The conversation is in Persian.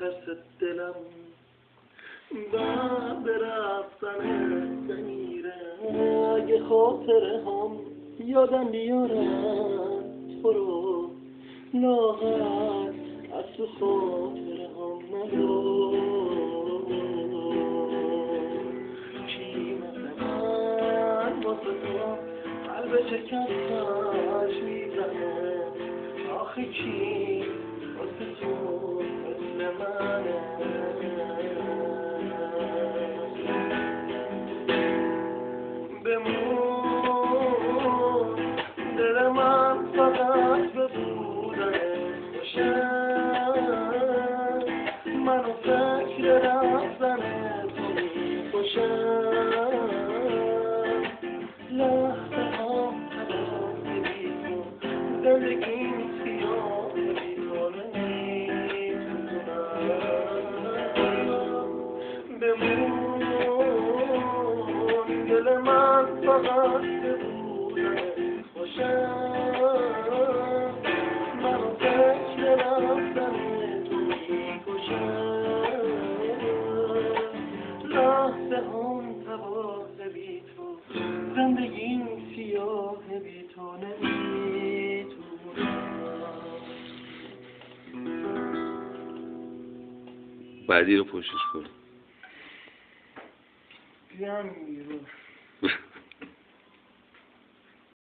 نفس دلم بعد رفتنت نمیره. اگه خاطره هم یادم بیارم تو رو، لاغر از تو خاطره هم ندار. کی مثل من واسه تو قلب شکستش میزنه؟ آخه کی واسه تو مثل منه؟ بمون دل من فقط به بودنت باشه، منو فکر رفتن تو میکشه. لحظه هم تمام بی تو زندگیم سیاه بی تو نمیتونم. بمون دل من فقط به بودنت باشه، منو فکر رفتن تو میکشه. لحظه هم تباه بی تو زندگیم سیاه بی تو نمیتونم. بعدی رو پشتش کن. بیام بیرون.